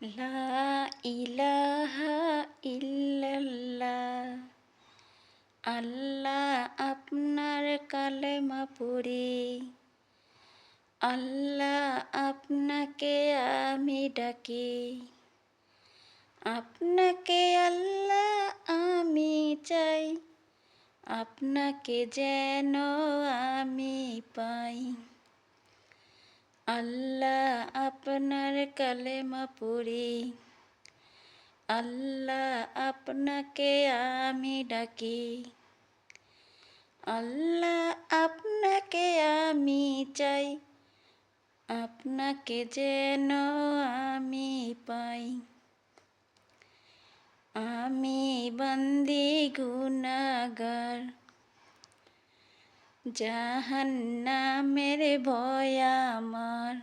লা ইলাহা ইল্লাল্লাহ। আল্লাহ আপনার কালেমা পড়ি, আল্লাহ আপনাকে আমি ডাকি, আপনাকে আল্লাহ আমি চাই, আপনাকে যেন আমি পাই। আল্লাহ আপনার কালেমা পড়ি, আল্লাহ আপনাকে আমি ডাকি, আল্লাহ আপনাকে আমি চাই, আপনাকে যেন আমি পাই। আমি বান্দি গুনাহগার, জাহান্নামের ভয় আমার।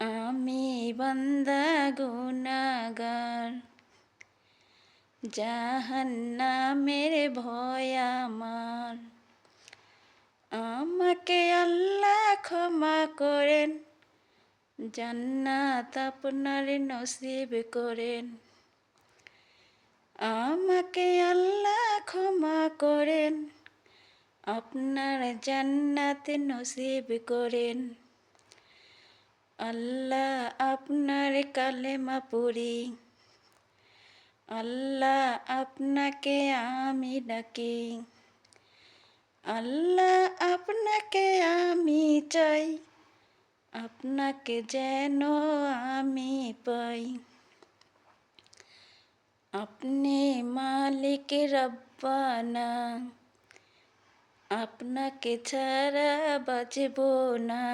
আমি বান্দা গুনাহগার, জাহান্নামের ভয় আমার। আমাকে আল্লাহ ক্ষমা করেন, জান্নাত আপনার নসিব করেন। আমাকে আল্লাহ ক্ষমা করেন, আপনার জান্নাত নসিব করেন। আল্লাহ আপনার কালেমা পড়ি, আল্লাহ আপনাকে আমি ডাকি, আল্লাহ আপনাকে আমি চাই, আপনাকে যেন আমি পাই। আপনি মালিক রব্বানা, আপনাকে ছাড়া বাঁচব না।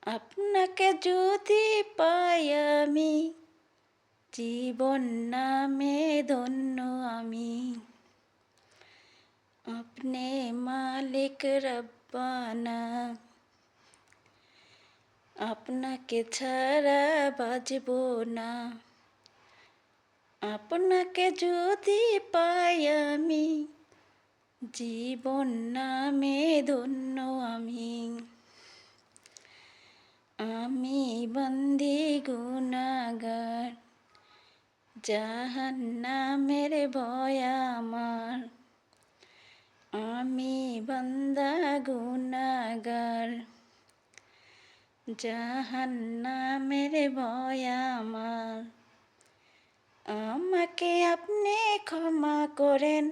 আপনাকে যদি পাই আমি, জীবন নামে ধন্য আমি। আপনি মালিক রব্বানা, আপনাকে ছাড়া বাঁচব না। আপনাকে যদি পাই আমি, জীবন নামে ধন্য আমি। আমি বান্দি গুনাহগার, জাহান্নামের ভয় আমার। আমি বান্দা গুনাহগার, জাহান্নামের ভয় আমার। আমাকে আপনি ক্ষমা করেন,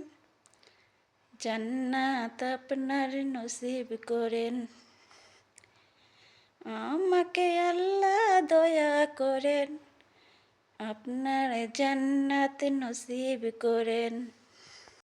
জান্নাত আপনার নসিব করেন। আমাকে আল্লাহ দয়া করেন, আপনার জান্নাত নসিব করেন।